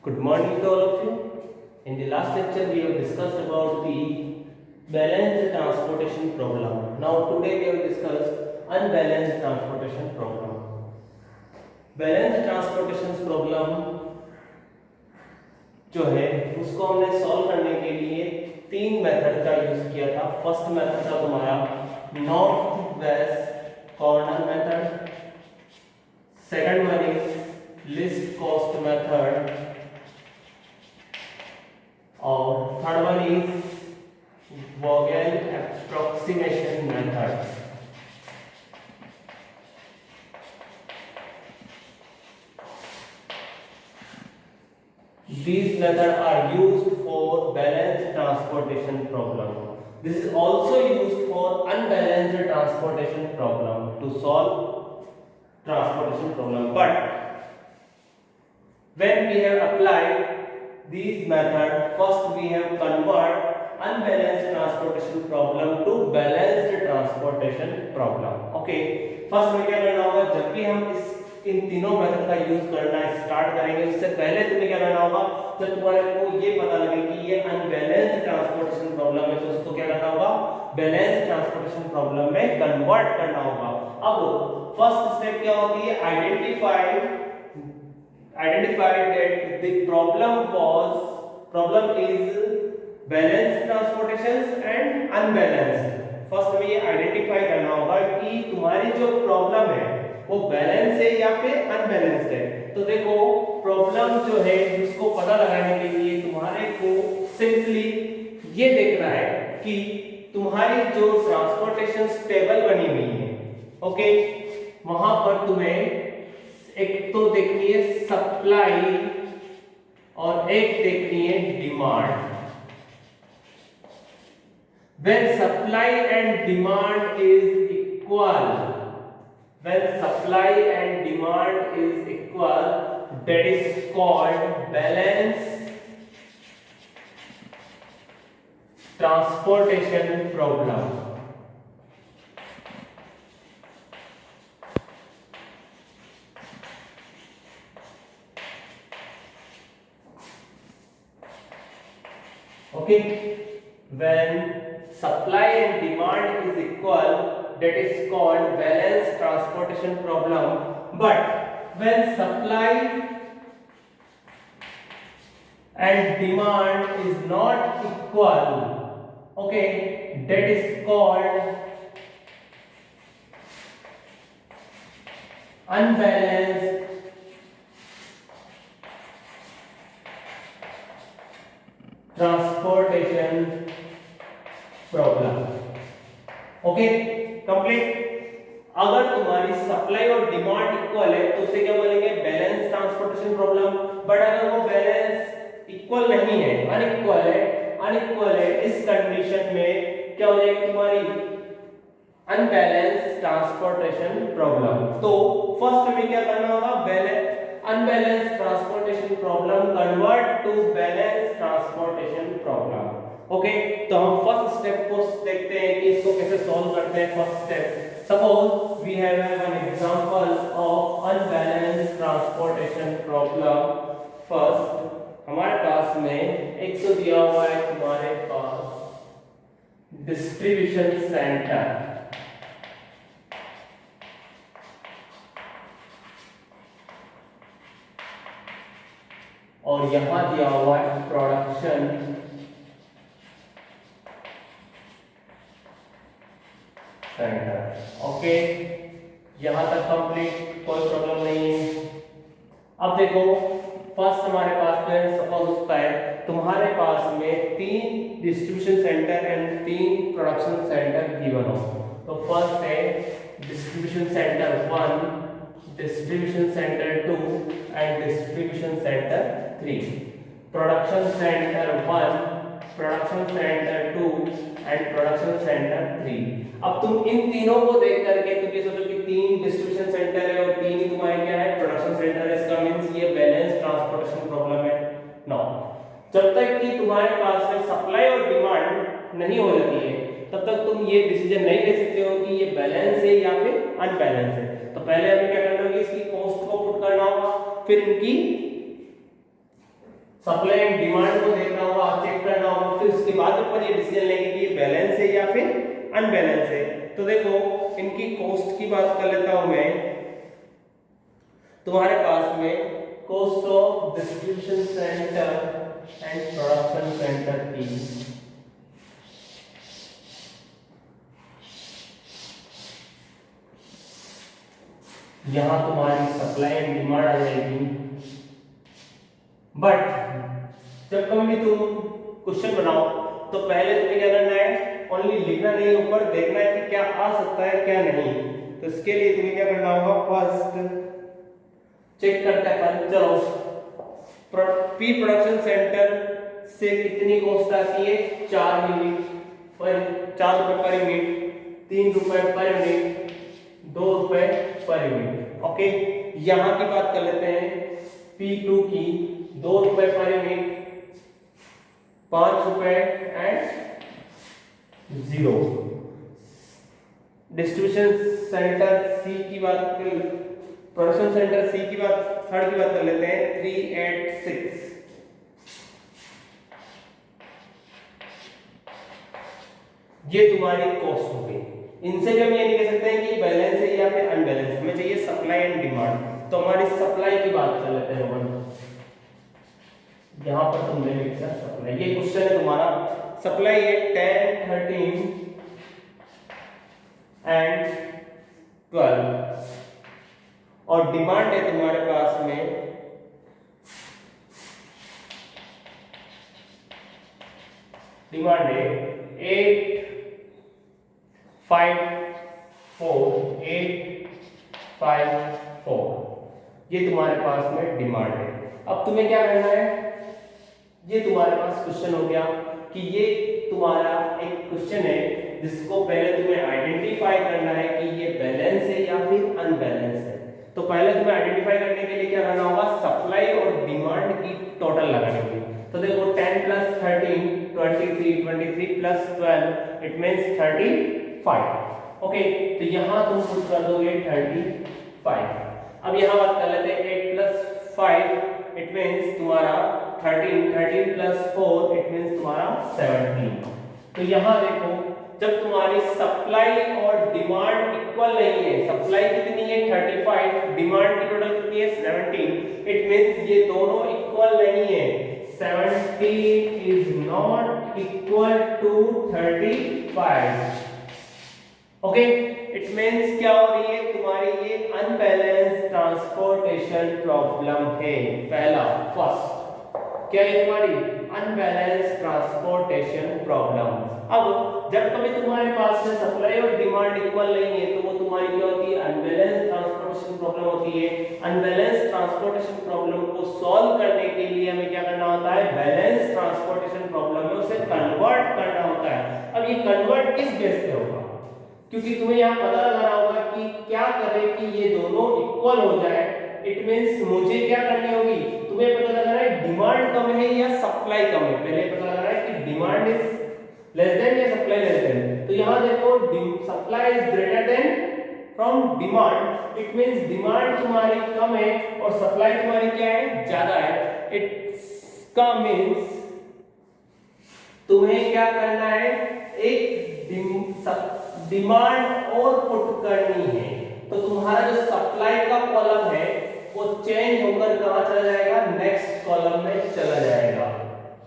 Good morning to all of you. In the last lecture, we have discussed about the balanced transportation problem. Now, today we have discussed unbalanced transportation problem. Balanced transportation problem जो है उसको हमने solve करने के लिए तीन method का use किया था. फर्स्ट मेथड था तुम्हारा north west corner method. Second one is least cost method और third one is Vogel approximation method. These methods are used for balanced transportation problem. This is also used for unbalanced transportation problem to solve transportation problem. But when we have applied these methods, first we have convert unbalanced transportation problem to balanced transportation problem. Okay. First में क्या करना होगा, जब भी हम इन तीनों method का use करना स्टार्ट करेंगे उससे पहले तुम्हें क्या करना होगा, जब तुम्हारे को ये पता लगे कि ये अनबैलेंस्ड ट्रांसपोर्टेशन प्रॉब्लम है तो उसको क्या करना होगा, बैलेंस्ड ट्रांसपोर्टेशन प्रॉब्लम में कन्वर्ट करना होगा. अब फर्स्ट स्टेप क्या होती है, identified that the problem is balanced transportation and unbalanced. First में ये आइडेंटिफाई करना होगा कि तुम्हारी जो प्रॉब्लम है वो बैलेंस है या फिर अनबैलेंस्ड है. तो देखो प्रॉब्लम जो है उसको पता लगाने के लिए तुम्हारे को सिंपली ये देखना है कि तुम्हारी जो ट्रांसपोर्टेशन टेबल बनी हुई है, ओके, वहां पर तुम्हें एक तो देखनी है सप्लाई और एक देखनी है demand. When supply and demand is equal, when supply and demand is equal, that is called balanced transportation problem. Okay, when supply and demand is equal, that is called balanced transportation problem. But when supply and demand is not equal, okay, that is called unbalanced transportation problem. Okay, complete. अगर तुम्हारी supply और demand equal है तो उसे क्या बोलेंगे, balance transportation problem. But अगर वो बैलेंस इक्वल नहीं है, अनइक्वल है, इस कंडीशन में क्या हो जाएगी तुम्हारी अनबैलेंस ट्रांसपोर्टेशन प्रॉब्लम. तो फर्स्ट में क्या करना होगा, unbalance transportation problem convert to balance transportation problem. Okay, तो हम फर्स्ट स्टेप को देखते हैं कि इसको कैसे सॉल्व करते हैं. First step, suppose we have an example of unbalanced transportation problem. First हमारे पास में एक तो दिया हुआ है तुम्हारे पास डिस्ट्रीब्यूशन सेंटर और यहां दिया हुआ है प्रोडक्शन सेंटर. ओके, यहां तक कंप्लीट, कोई प्रॉब्लम नहीं है. अब देखो फर्स्ट हमारे पास में सपोज होता है तुम्हारे पास में तीन डिस्ट्रीब्यूशन सेंटर एंड तीन प्रोडक्शन सेंटर गिवन हो. तो फर्स्ट है distribution centre 1, distribution centre 2 and distribution centre 3. Production centre 1, production centre 2 and production centre 3. अब तुम इन तीनों को देख करके तुम ये सोचो कि तीन डिस्ट्रीब्यूशन सेंटर है और तीन ही तुम्हारे क्या है, प्रोडक्शन सेंटर है. इसका मींस ये बैलेंस ट्रांसपोर्टेशन प्रॉब्लम है. नो, जब तक कि तुम्हारे पास में सप्लाई और डिमांड नहीं हो जाती है तब तक तुम ये डिसीजन नहीं ले सकते हो कि ये बैलेंस है या फिर अनबैलेंस है. तो पहले हमें क्या करना होगा, इसकी कॉस्ट को पुट करना होगा, फिर इनकी सप्लाई एंड डिमांड को देखना होगा, चेक करना होगा, फिर उसके बाद ऊपर ये डिसीजन लेंगे कि ये बैलेंस है या फिर अनबैलेंस है। तो देखो इनकी कॉस्ट की बात कर लेता हूं मैं। तुम्हारे पास में cost of distribution centre and production centre की यहां तुम्हारी सप्लाई एंड डिमांड आ जाएगी। बट जब कभी भी तुम क्वेश्चन बनाओ तो पहले तुम्हें क्या करना है, ओनली लिखना नहीं, ऊपर देखना है कि क्या आ सकता है क्या नहीं। तो इसके लिए तुम्हें क्या करना होगा, फर्स्ट चेक करते हैं अपन। चलो पी प्रोडक्शन सेंटर से कितनी कॉस्ट आती है, 4 यूनिट पर 4 रुपए पर यूनिट, 3 रुपए पर यूनिट, 2 रुपए पर यूनिट। ओके, यहां की बात कर लेते हैं P2 की 2 रुपए पर यूनिट, 5 रुपए एंड 0। डिस्ट्रीब्यूशन सेंटर सी की बात कर, प्रोडक्शन सेंटर सी की बात, थर्ड की बात कर लेते हैं 386। ये तुम्हारी कॉस्ट हो गई। इनसे भी हम ये नहीं कह सकते हैं कि बैलेंस है या फिर अनबैलेंस, हमें चाहिए सप्लाई एंड डिमांड। तो हमारी सप्लाई की बात कर लेते हैं अपन। यहां पर तुमने लिखा सप्लाई, ये क्वेश्चन है तुम्हारा। सप्लाई है 10, 13 एंड 12 और डिमांड है तुम्हारे पास में डिमांड है 8, 5, 4, 8, 5, 4। ये तुम्हारे पास में डिमांड है। अब तुम्हें क्या करना है, ये तुम्हारे पास क्वेश्चन हो गया कि ये तुम्हारा एक क्वेश्चन है जिसको पहले तुम्हें आइडेंटिफाई करना है कि ये बैलेंस है या फिर अनबैलेंस है। तो पहले तुम्हें आइडेंटिफाई करने के लिए क्या करना होगा, सप्लाई और डिमांड की टोटल लगानी होगी। तो देखो 10 + 13 23, 23 + 12 इट मींस 35। ओके, तो यहां तुम पुट कर दोगे 35। अब यहां बात कर लेते हैं 8 + 5 इट मींस तुम्हारा 13, 13 + 4 इट मींस तुम्हारा 17। तो यहां देखो जब तुम्हारी सप्लाई और डिमांड इक्वल नहीं है, सप्लाई कितनी है 35, डिमांड की टोटल कितनी है 17, इट मींस ये दोनों इक्वल नहीं है। 17 is not equal to 35। Okay, it means क्या हो रही है तुम्हारी, ये अनबैलेंस ट्रांसपोर्टेशन प्रॉब्लम है। पहला फर्स्ट क्या है तुम्हारी, अनबैलेंस ट्रांसपोर्टेशन प्रॉब्लम। अब जब कभी तुम्हारे पास में सप्लाई और डिमांड इक्वल नहीं है तो वो तुम्हारी क्या होती है, अनबैलेंस ट्रांसपोर्टेशन प्रॉब्लम होती है। अनबैलेंस ट्रांसपोर्टेशन प्रॉब्लम को सॉल्व करने के लिए हमें क्या करना होता है, बैलेंस ट्रांसपोर्टेशन प्रॉब्लम में उसे कन्वर्ट करना होता है। अब ये कन्वर्ट किस बेस पे होगा, क्योंकि तुम्हें यहाँ पता लगाना होगा कि क्या करें कि ये दोनों इक्वल हो जाए। इट मींस मुझे क्या करनी होगी, तुम्हें पता लगाना है डिमांड कम है या सप्लाई कम है। पहले पता लगाना है कि डिमांड इज लेस देन या सप्लाई लेस देन। तो यहां देखो supply is greater than from demand, it means demand तुम्हारी कम है और सप्लाई तुम्हारी क्या है, ज्यादा है। इट्स का मींस तुम्हें क्या करना है, एक डिमांड और पुट करनी है। तो तुम्हारा जो सप्लाई का कॉलम है वो चेंज होकर कहां चला जाएगा, नेक्स्ट कॉलम में चला जाएगा।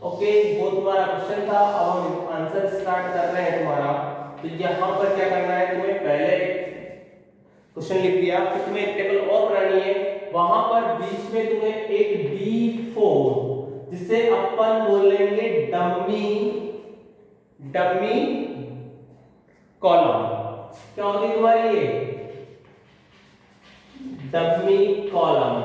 ओके, वो तुम्हारा क्वेश्चन था। अब हम आंसर स्टार्ट कर रहे हैं तुम्हारा। तो यहां पर क्या करना है, तुम्हें पहले क्वेश्चन लिख दिया, फिर तुम्हें एक टेबल और बनानी है। वहां पर बीच में तुम्हें एक D4 जिसे अपन बोलेंगे डमी कॉलम। क्या होती तुम्हारी ये डमी कॉलम,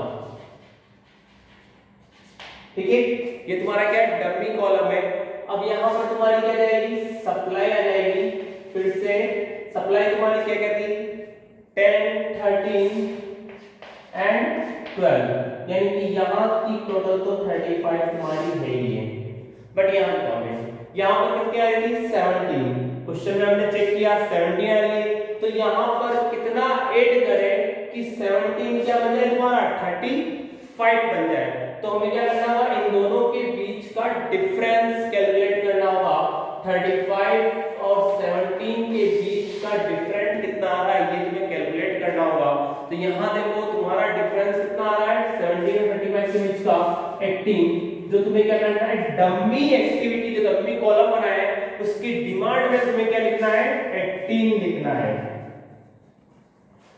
ठीक है। ये तुम्हारा क्या है, डमी कॉलम है। अब यहां पर तुम्हारी क्या जाएगी, सप्लाई आ जाएगी। फिर से सप्लाई तुम्हारी क्या कहती, 10, 13 एंड 12, यानी कि यहां की टोटल तो 35 तुम्हारी है ही है। बट यहां कम है, यहां पर कितनी आ रही थी 17। क्वेश्चन में हमने चेक किया 17 आ रही है। तो यहां पर कितना ऐड करें कि 17 क्या बन जाए तुम्हारा 35 बन जाए, तो हमें क्या करना होगा, इन दोनों के बीच का डिफरेंस कैलकुलेट करना होगा। 35 और 17 के बीच का डिफरेंस कितना आ रहा है ये तुम्हें कैलकुलेट करना होगा। तो यहाँ देखो तुम्हारा डिफरेंस कितना आ रहा है 17 और 35 के बीच का 18। जो तुम्हें क्या करना है, डमी एक्टिविटी जो डमी कॉलम बनाया है उसकी डिमांड में तुम्हें क्या लिखना है, 18 लिखना है।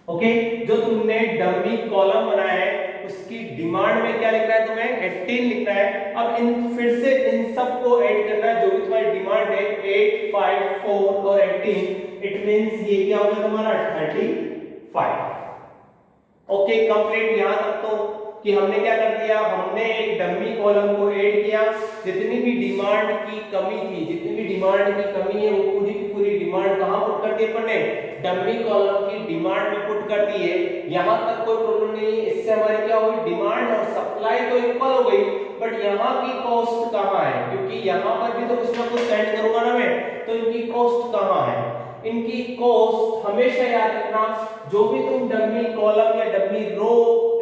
ओके, जो तुमने डमी कॉलम बनाया है उसकी डिमांड में क्या लिखना है, तुम्हें 18 लिखना है। अब इन फिर से इन सब को ऐड करना है, जो भी तुम्हारी डिमांड है 8, 5, 4 और 18, इट मींस ये क्या होगा तुम्हारा 35। Okay complete. यहां तक तो कि हमने क्या कर दिया, हमने एक डमी कॉलम को ऐड किया, जितनी भी डिमांड की कमी थी, जितनी भी डिमांड की कमी है वो पूरी की पूरी डिमांड कहां पुट कर दी अपन ने, डमी कॉलम की डिमांड में पुट कर दी है। यहां तक कोई प्रॉब्लम नहीं है। इससे हमारी क्या हुई, डिमांड और सप्लाई तो इक्वल हो गई, बट यहां की कॉस्ट कहां है, क्योंकि यहां पर भी तो कुछ ना कुछ सेंड करूंगा ना मैं, तो इनकी कॉस्ट कहां है, इनकी कॉस्ट हमेशा याद रखना, जो भी तुम डमी कॉलम या डमी रो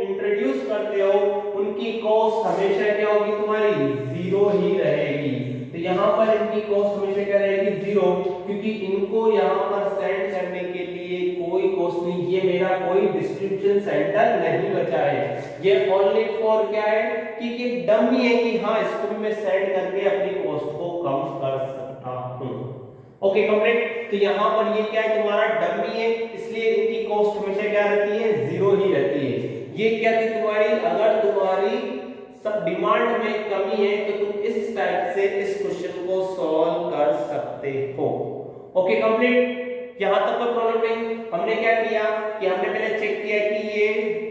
इंट्रोड्यूस करते हो उनकी कॉस्ट हमेशा क्या होगी तुम्हारी, जीरो ही रहेगी। तो यहाँ पर इनकी कॉस्ट हमेशा क्या रहेगी, जीरो, क्योंकि इनको यहाँ पर सेंड करने के लिए कोई कॉस्ट नहीं, ये मेरा कोई डिस्ट्रीब्यूशन सेंटर नहीं बचा है, ये ओनली फॉर क्या है कि ये डमी है कि हाँ इसको भी मैं सेंड करके अपनी कॉस्ट को कम कर सकता हूँ। Okay complete. तो यहाँ पर ये क्या है तुम्हारा डमी है, इसलिए इनकी कॉस्ट हमेशा क्या रहती है, जीरो ही रहती है। ये क्या थी तुम्हारी, अगर तुम्हारी सब डिमांड में कमी है तो तुम इस टाइप से इस क्वेश्चन को सॉल्व कर सकते हो। Okay complete. यहां तक कोई प्रॉब्लम नहीं। हमने क्या किया कि हमने पहले चेक किया कि ये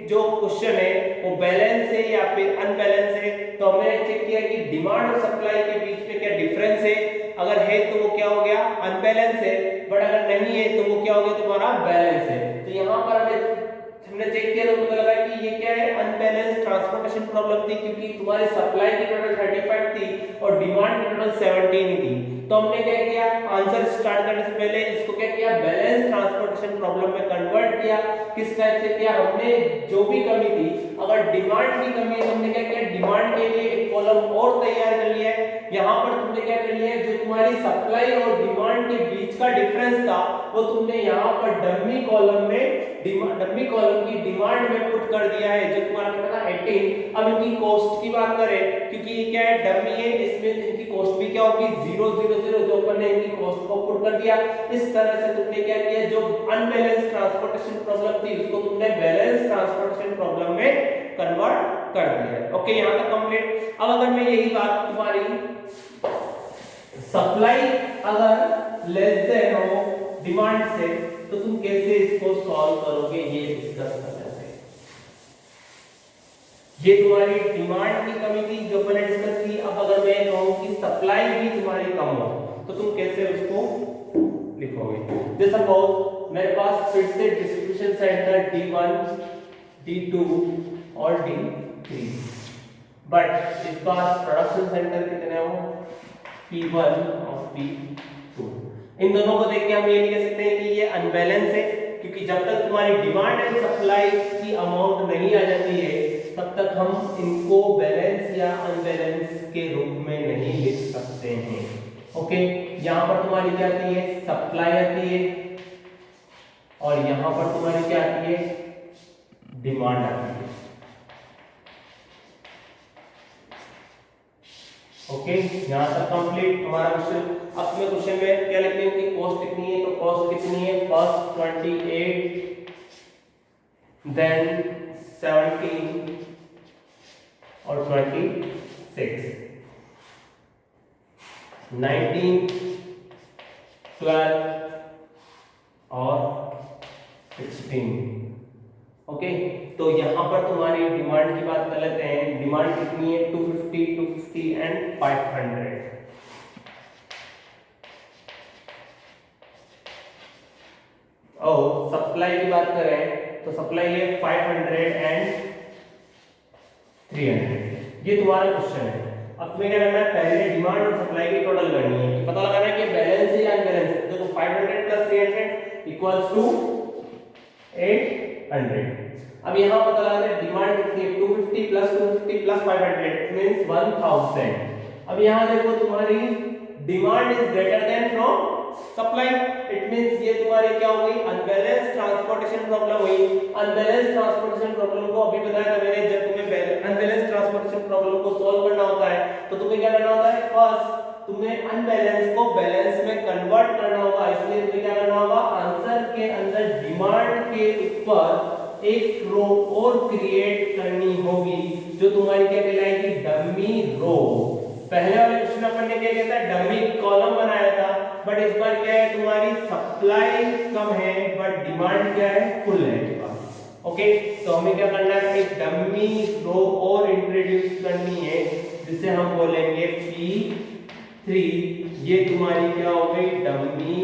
जो क्वेश्चन है वो बैलेंस है या फिर अनबैलेंस है। तो हमने चेक किया कि डिमांड और सप्लाई के बीच में क्या डिफरेंस है, अगर है तो वो क्या हो गया, अनबैलेंस है, बट अगर नहीं है तो वो क्या हो गया तुम्हारा, बैलेंस है। तो यहाँ पर हमने चेक किया तो पता लगा कि ये क्या है, अनबैलेंस्ड ट्रांसपोर्टेशन प्रॉब्लम थी, क्योंकि तुम्हारी सप्लाई की टोटल 35 थी और डिमांड की टोटल 17 ही थी। तो हमने क्या किया, आंसर स्टार्ट करने से पहले इसको क्या किया, बैलेंस ट्रांसपोर्टेशन प्रॉब्लम में कन्वर्ट किया। किस टाइप से किया, हमने जो भी कमी थी, अगर डिमांड की कमी है तो हमने क्या किया, डिमांड के लिए एक कॉलम और तैयार कर लिया है। यहाँ पर तुमने क्या कर लिया है, जो तुम्हारी सप्लाई और डिमांड के बीच का डिफरेंस था वो तुमने यहाँ पर डमी कॉलम में डमी कॉलम की डिमांड में पुट कर दिया है, जो तुम्हारा कितना था 18। अब इनकी कॉस्ट की बात करें, क्योंकि ये क्या है, डमी है, इसमें इनकी कॉस्ट भी क्या होगी, 0 0 0, जो अपन ने इनकी कॉस्ट को पुट कर दिया। इस तरह से तुमने क्या किया, जो अनबैलेंस्ड ट्रांसपोर्टेशन प्रॉब्लम थी उसको तुमने बैलेंस ट्रांसपोर्टेशन प्रॉब्लम में कन्वर्ट कर दिया। ओके यहां तक कंप्लीट। अब अगर मैं यही बात तुम्हारी सप्लाई अगर लेस देन हो डिमांड से, तो तुम कैसे इसको सॉल्व करोगे ये डिस्कस कर लेते हैं। ये तुम्हारी डिमांड की कमी थी जो मैंने डिस्कस की। अब अगर मैं कहूं कि सप्लाई भी तुम्हारी कम हो तो तुम कैसे उसको लिखोगे। जैसे सपोज मेरे पास फिर से डिस्ट्रीब्यूशन सेंटर D1, D2 और D3, बट इस बार प्रोडक्शन सेंटर कितने हो, P1 और P2। इन दोनों को देख के हम ये नहीं कह सकते हैं कि ये अनबैलेंस है, क्योंकि जब तक तुम्हारी डिमांड एंड सप्लाई की अमाउंट नहीं आ जाती है तब तक हम इनको बैलेंस या अनबैलेंस के रूप में नहीं लिख सकते हैं। ओके यहाँ पर तुम्हारी क्या आती है, सप्लाई आती है, और यहाँ पर तुम्हारी क्या आती है, डिमांड आती है। ओके यहाँ तक कंप्लीट हमारा क्वेश्चन। अब मैं क्वेश्चन में क्या लिखते हैं कि कॉस्ट कितनी है, तो कॉस्ट कितनी है, फर्स्ट 28, देन 17 और 26, 19, 12 और 16। ओके तो यहाँ पर तुम्हारी डिमांड की बात कर लेते हैं। डिमांड कितनी है, 250, 250 एंड 500। और सप्लाई की बात करें तो सप्लाई है 500 एंड 300। ये तुम्हारा क्वेश्चन है। अब तुम्हें क्या करना है, पहले डिमांड और सप्लाई की टोटल करनी है, पता लगाना है कि बैलेंस है या अनबैलेंस है। देखो 500 प्लस 300 इक्वल्स टू 800। अब यहाँ पता लगा दे डिमांड कितनी है 250 प्लस 250 प्लस 500 मींस 1000। अब यहाँ देखो तुम्हारी demand is greater than from supply, it means ये तुम्हारी क्या हो गई अनबैलेंस ट्रांसपोर्टेशन प्रॉब्लम हुई। अनबैलेंस ट्रांसपोर्टेशन प्रॉब्लम को अभी बताया था मैंने, जब तुम्हें अनबैलेंस ट्रांसपोर्टेशन प्रॉब्लम को सॉल्व करना होता है तो तुम्हें क्या करना होता है, फर्स्ट तुम्हें अनबैलेंस को बैलेंस में कन्वर्ट करना होगा। इसलिए तुम्हें क्या करना होगा, आंसर के अंदर डिमांड के ऊपर एक रो और क्रिएट करनी होगी जो तुम्हारी क्या कहलाएगी डमी रो। पहले वाले क्वेश्चन अपन ने क्या किया था, डमी कॉलम बनाया था, बट इस बार क्या है तुम्हारी सप्लाई कम है बट डिमांड क्या है फुल है। ओके, तो हमें क्या करना है, एक डमी रो और इंट्रोड्यूस करनी है जिसे हम बोलेंगे P3। ये तुम्हारी क्या हो गई डमी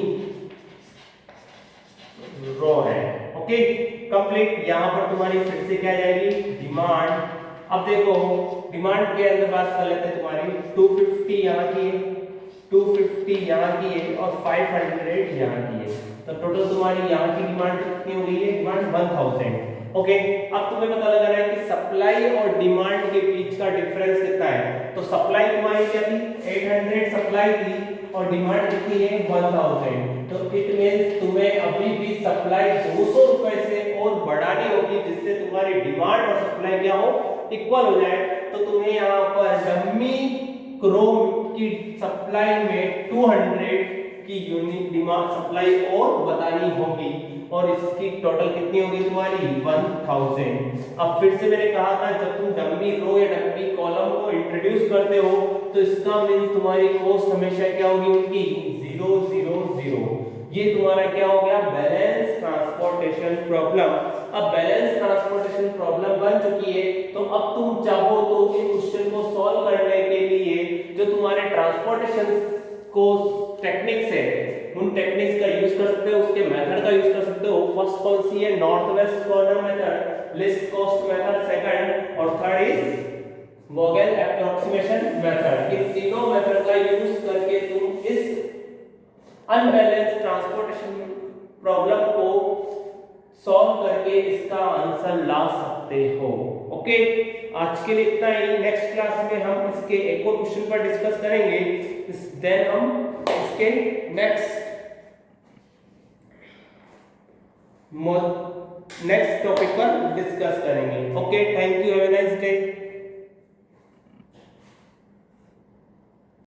रो है। Okay complete. यहां पर तुम्हारी फिर से क्या जाएगी डिमांड। अब देखो डिमांड के अंदर बात कर लेते हैं, तुम्हारी 250 यहाँ की है, 250 यहाँ की है और 500 यहाँ की है, तो टोटल तुम्हारी यहाँ की डिमांड कितनी हो गई है, डिमांड 1000। ओके, अब तुम्हें पता लगा रहा है कि सप्लाई और डिमांड के बीच का डिफरेंस कितना है। तो सप्लाई तुम्हारी क्या थी 800 सप्लाई थी और डिमांड कितनी है 1000। तो इट मींस तुम्हें अभी भी सप्लाई 200 रुपए से और बढ़ानी होगी जिससे तुम्हारी डिमांड और सप्लाई क्या हो इक्वल हो जाए। तो तुम्हें यहाँ पर डमी क्रोम की सप्लाई में 200 की यूनिट डिमांड सप्लाई और बतानी होगी और इसकी टोटल कितनी होगी तुम्हारी 1000। अब फिर से मैंने कहा था जब तुम डमी रो या डमी कॉलम को इंट्रोड्यूस करते हो तो इसका मींस तुम्हारी कॉस्ट हमेशा क्या होगी उनकी 0 0 0। ये तुम्हारा क्या हो गया बैलेंस ट्रांसपोर्टेशन प्रॉब्लम। अब बैलेंस ट्रांसपोर्टेशन प्रॉब्लम बन चुकी है तो अब तुम चाहो तो इस क्वेश्चन को सॉल्व करने के लिए जो तुम्हारे ट्रांसपोर्टेशन को टेक्निक्स है उन टेक्निक्स का यूज कर सकते हो, उसके मेथड का यूज कर सकते हो। फर्स्ट कौन सी है, north west corner method, least cost method second, और third is Vogel approximation method. इन तीनों मेथड का यूज करके तुम इस अनबैलेंस्ड ट्रांसपोर्टेशन प्रॉब्लम को सॉल्व करके इसका आंसर ला सकते हो। ओके, आज के लिए इतना ही। नेक्स्ट क्लास में हम इसके एक और क्वेश्चन पर डिस्कस करेंगे, देन हम इसके नेक्स्ट टॉपिक पर डिस्कस करेंगे। Okay, thank you, have a nice day.